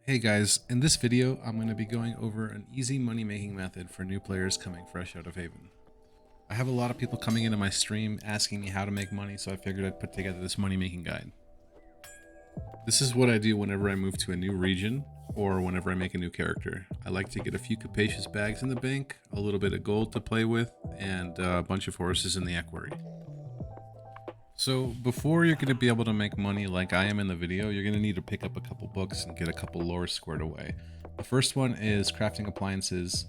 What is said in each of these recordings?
Hey guys, in this video I'm going to be going over an easy money making method for new players coming fresh out of Haven. I have a lot of people coming into my stream asking me how to make money, so I figured I'd put together this money making guide. This is what I do whenever I move to a new region or whenever I make a new character. I like to get a few capacious bags in the bank, a little bit of gold to play with, and a bunch of horses in the equerry. So before you're going to be able to make money like I am in the video, you're going to need to pick up a couple books and get a couple lores squared away. The first one is Crafting Appliances,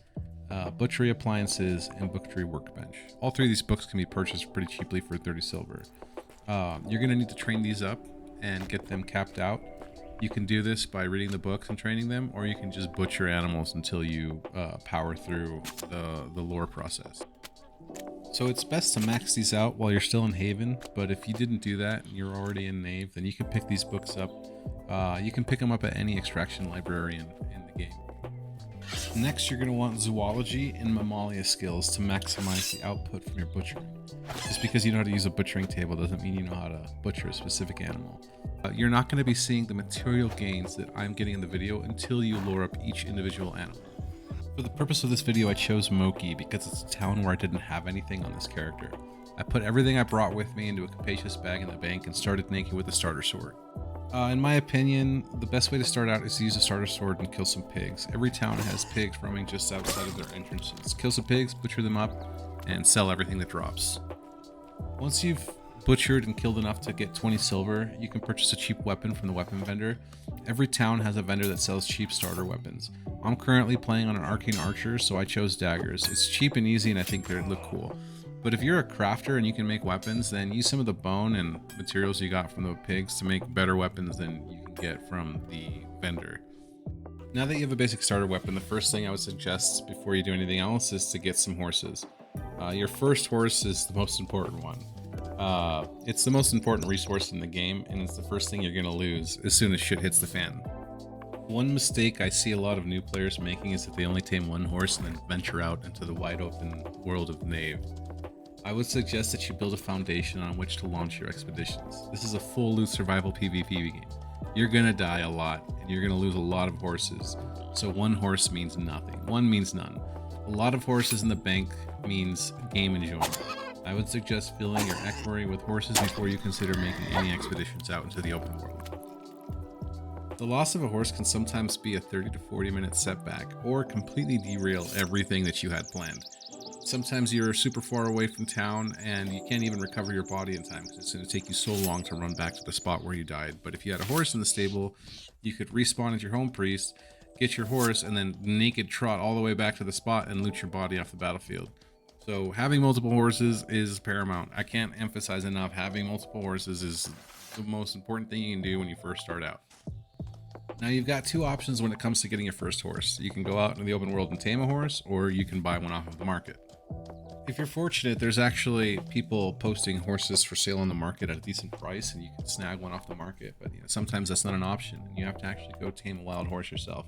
Butchery Appliances, and Butchery Workbench. All three of these books can be purchased pretty cheaply for 30 silver. You're going to need to train these up and get them capped out. You can do this by reading the books and training them, or you can just butcher animals until you power through the lore process. So it's best to max these out while you're still in Haven, but if you didn't do that and you're already in Knave, then you can pick these books up. You can pick them up at any extraction librarian in the game. Next, you're going to want Zoology and Mammalia skills to maximize the output from your butchering. Just because you know how to use a butchering table doesn't mean you know how to butcher a specific animal. You're not going to be seeing the material gains that I'm getting in the video until you lore up each individual animal. For the purpose of this video, I chose Moki because it's a town where I didn't have anything on this character. I put everything I brought with me into a capacious bag in the bank and started naked with a starter sword. In my opinion, the best way to start out is to use a starter sword and kill some pigs. Every town has pigs roaming just outside of their entrances. Kill some pigs, butcher them up, and sell everything that drops. Once you've butchered and killed enough to get 20 silver, you can purchase a cheap weapon from the weapon vendor. Every town has a vendor that sells cheap starter weapons. I'm currently playing on an arcane archer, so I chose daggers. It's cheap and easy, and I think they look cool. But if you're a crafter and you can make weapons, then use some of the bone and materials you got from the pigs to make better weapons than you can get from the vendor. Now that you have a basic starter weapon, the first thing I would suggest before you do anything else is to get some horses. Your first horse is the most important one. It's the most important resource in the game, and it's the first thing you're going to lose as soon as shit hits the fan. One mistake I see a lot of new players making is that they only tame one horse and then venture out into the wide open world of Knave. I would suggest that you build a foundation on which to launch your expeditions. This is a full loot survival PvP game. You're gonna die a lot, and you're gonna lose a lot of horses, so one horse means nothing. One means none. A lot of horses in the bank means game enjoyment. I would suggest filling your equerry with horses before you consider making any expeditions out into the open world. The loss of a horse can sometimes be a 30 to 40 minute setback or completely derail everything that you had planned. Sometimes you're super far away from town and you can't even recover your body in time because it's going to take you so long to run back to the spot where you died. But if you had a horse in the stable, you could respawn as your home priest, get your horse, and then naked trot all the way back to the spot and loot your body off the battlefield. So having multiple horses is paramount. I can't emphasize enough, having multiple horses is the most important thing you can do when you first start out. Now you've got two options when it comes to getting your first horse. You can go out into the open world and tame a horse, or you can buy one off of the market. If you're fortunate, there's actually people posting horses for sale on the market at a decent price, and you can snag one off the market, but sometimes that's not an option, and you have to actually go tame a wild horse yourself.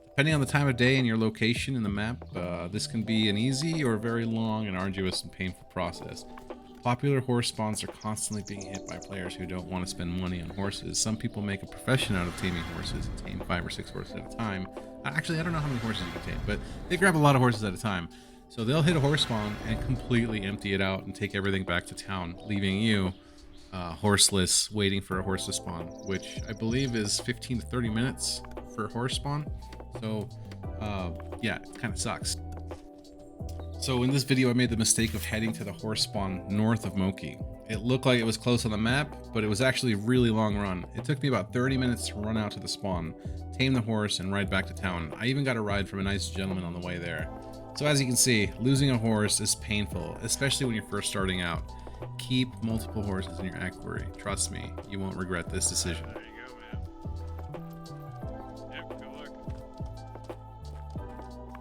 Depending on the time of day and your location in the map, this can be an easy or very long and arduous and painful process. Popular horse spawns are constantly being hit by players who don't want to spend money on horses. Some people make a profession out of taming horses and tame 5 or 6 horses at a time. Actually, I don't know how many horses you can tame, but they grab a lot of horses at a time. So they'll hit a horse spawn and completely empty it out and take everything back to town, leaving you horseless, waiting for a horse to spawn, which I believe is 15 to 30 minutes for a horse spawn. So yeah, it kind of sucks. So in this video, I made the mistake of heading to the horse spawn north of Moki. It looked like it was close on the map, but it was actually a really long run. It took me about 30 minutes to run out to the spawn, tame the horse, and ride back to town. I even got a ride from a nice gentleman on the way there. So as you can see, losing a horse is painful, especially when you're first starting out. Keep multiple horses in your equerry. Trust me, you won't regret this decision.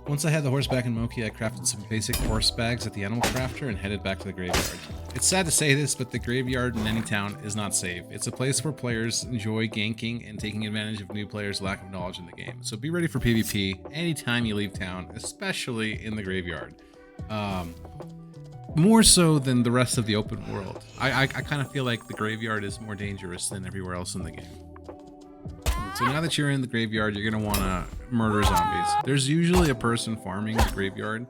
Once I had the horse back in Moki, I crafted some basic horse bags at the animal crafter and headed back to the graveyard. It's sad to say this, but the graveyard in any town is not safe. It's a place where players enjoy ganking and taking advantage of new players' lack of knowledge in the game. So be ready for PvP anytime you leave town, especially in the graveyard. More so than the rest of the open world. I kind of feel like the graveyard is more dangerous than everywhere else in the game. So now that you're in the graveyard, you're gonna wanna murder zombies. There's usually a person farming the graveyard,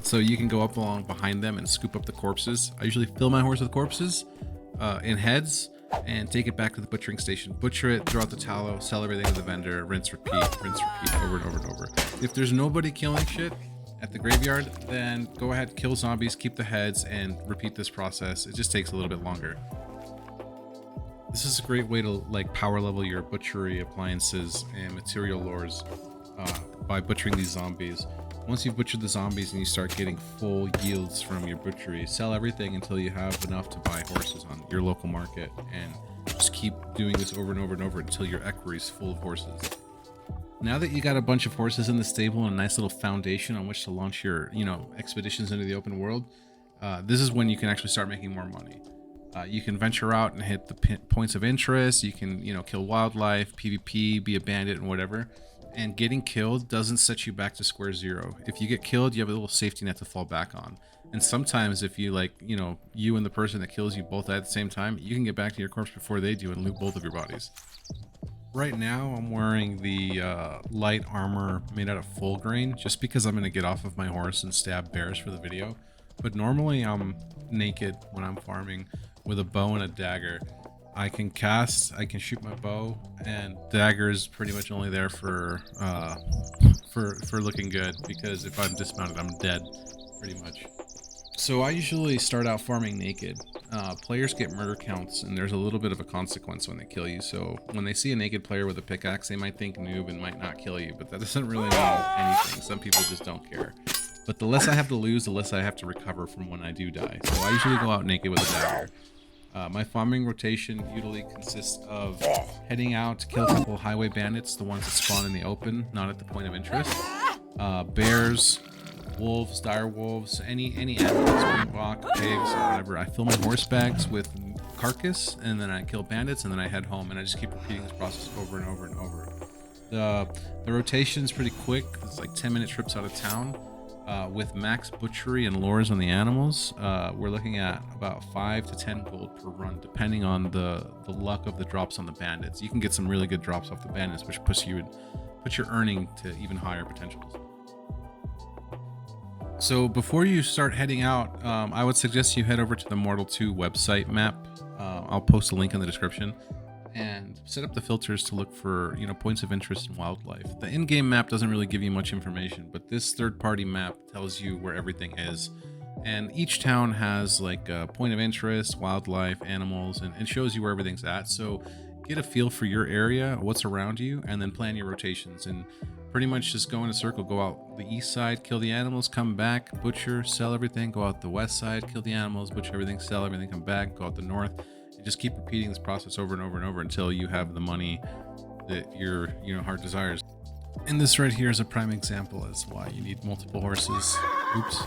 so you can go up along behind them and scoop up the corpses. I usually fill my horse with corpses in heads and take it back to the butchering station. Butcher it, throw out the tallow, sell everything to the vendor, rinse, repeat, over and over and over. If there's nobody killing shit at the graveyard, then go ahead, kill zombies, keep the heads, and repeat this process. It just takes a little bit longer. This is a great way to like power level your butchery appliances and material lures by butchering these zombies. Once you've butchered the zombies and you start getting full yields from your butchery, sell everything until you have enough to buy horses on your local market, and just keep doing this over and over and over until your equerry is full of horses. Now that you got a bunch of horses in the stable and a nice little foundation on which to launch your, expeditions into the open world, this is when you can actually start making more money. You can venture out and hit the points of interest. You can, kill wildlife, PvP, be a bandit, and whatever. And getting killed doesn't set you back to square zero. If you get killed, you have a little safety net to fall back on. And sometimes if you you and the person that kills you both at the same time, you can get back to your corpse before they do and loot both of your bodies. Right now, I'm wearing the light armor made out of full grain, just because I'm going to get off of my horse and stab bears for the video. But normally I'm naked when I'm farming with a bow and a dagger. I can cast, I can shoot my bow, and dagger is pretty much only there for looking good, because if I'm dismounted, I'm dead, pretty much. So I usually start out farming naked. Players get murder counts, and there's a little bit of a consequence when they kill you. So when they see a naked player with a pickaxe, they might think noob and might not kill you, but that doesn't really mean anything. Some people just don't care. But the less I have to lose, the less I have to recover from when I do die. So I usually go out naked with a dagger. My farming rotation usually consists of heading out to kill a couple highway bandits, the ones that spawn in the open, not at the point of interest. Bears, wolves, dire wolves, any animals, springbok, pigs, or whatever. I fill my horse bags with carcass, and then I kill bandits, and then I head home, and I just keep repeating this process over and over and over. The rotation's pretty quick. It's like 10-minute trips out of town. With max butchery and lures on the animals, we're looking at about 5 to 10 gold per run, depending on the luck of the drops on the bandits. You can get some really good drops off the bandits, which puts your earning to even higher potentials. So before you start heading out, I would suggest you head over to the MO2 website map. I'll post a link in the description, and set up the filters to look for, points of interest in wildlife. The in-game map doesn't really give you much information, but this third-party map tells you where everything is. And each town has like a point of interest, wildlife, animals, and it shows you where everything's at. So get a feel for your area, what's around you, and then plan your rotations. And pretty much just go in a circle, go out the east side, kill the animals, come back, butcher, sell everything, go out the west side, kill the animals, butcher everything, sell everything, come back, go out the north. Just keep repeating this process over and over and over until you have the money that your heart desires. And this right here is a prime example as why you need multiple horses. Oops.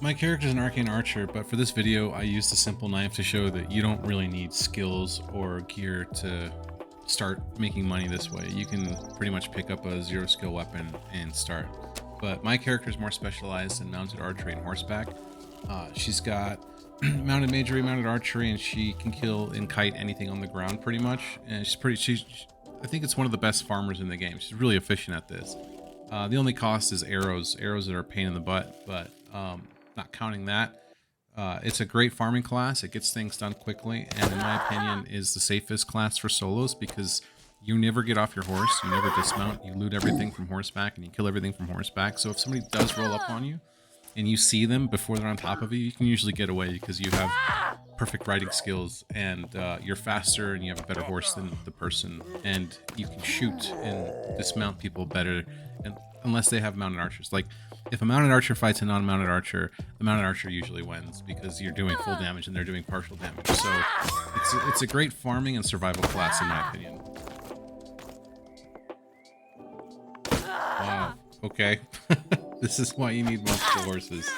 My character is an arcane archer, but for this video I used a simple knife to show that you don't really need skills or gear to start making money this way. You can pretty much pick up a 0 skill weapon and start. But my character is more specialized in mounted archery and horseback. She's got mounted magery, mounted archery, and she can kill and kite anything on the ground pretty much. And I think it's one of the best farmers in the game. She's really efficient at this. The only cost is arrows that are a pain in the butt, but not counting that, it's a great farming class. It gets things done quickly, and in my opinion is the safest class for solos, because you never get off your horse, you never dismount, you loot everything from horseback, and you kill everything from horseback. So if somebody does roll up on you and you see them before they're on top of you, you can usually get away because you have perfect riding skills, and you're faster and you have a better horse than the person, and you can shoot and dismount people better, and unless they have mounted archers. Like if a mounted archer fights a non-mounted archer, the mounted archer usually wins because you're doing full damage and they're doing partial damage. So it's a great farming and survival class in my opinion. Wow, okay. This is why you need multiple horses.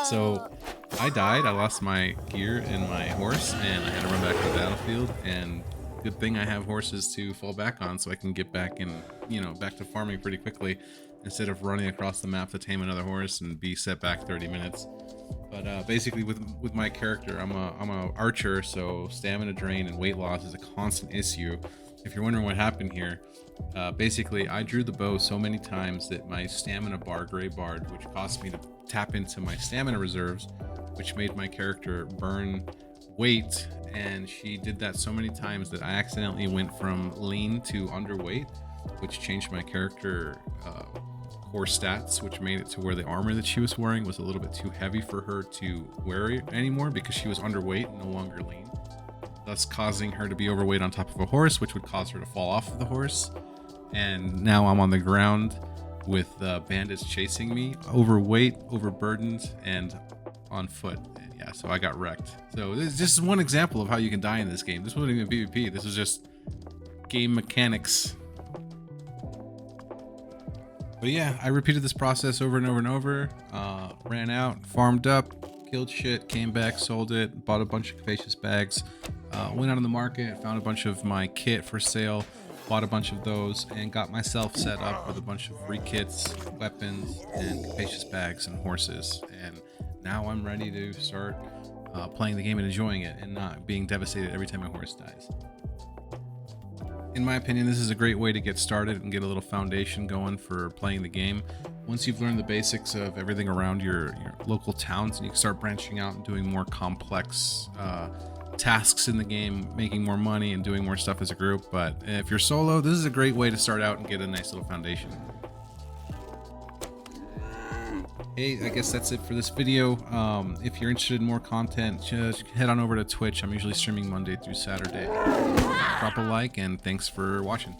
So I died, I lost my gear and my horse, and I had to run back to the battlefield, and good thing I have horses to fall back on so I can get back in, back to farming pretty quickly instead of running across the map to tame another horse and be set back 30 minutes. But basically, with my character, I'm a archer, so stamina drain and weight loss is a constant issue. If you're wondering what happened here, basically I drew the bow so many times that my stamina bar gray barred, which caused me to tap into my stamina reserves, which made my character burn weight. And she did that so many times that I accidentally went from lean to underweight, which changed my character core stats, which made it to where the armor that she was wearing was a little bit too heavy for her to wear it anymore because she was underweight and no longer lean, thus causing her to be overweight on top of a horse, which would cause her to fall off of the horse. And now I'm on the ground with bandits chasing me, overweight, overburdened, and on foot. And yeah, so I got wrecked. So this is just one example of how you can die in this game. This wasn't even PvP. This was just game mechanics. But yeah, I repeated this process over and over and over. Ran out, farmed up, killed shit, came back, sold it, bought a bunch of capacious bags, went out on the market, found a bunch of my kit for sale, bought a bunch of those, and got myself set up with a bunch of free kits, weapons, and capacious bags and horses. And now I'm ready to start playing the game and enjoying it and not being devastated every time my horse dies. In my opinion, this is a great way to get started and get a little foundation going for playing the game. Once you've learned the basics of everything around your local towns, and you can start branching out and doing more complex tasks in the game, making more money and doing more stuff as a group. But if you're solo, this is a great way to start out and get a nice little foundation. Hey, I guess that's it for this video. If you're interested in more content, just head on over to Twitch. I'm usually streaming Monday through Saturday. Drop a like, and thanks for watching.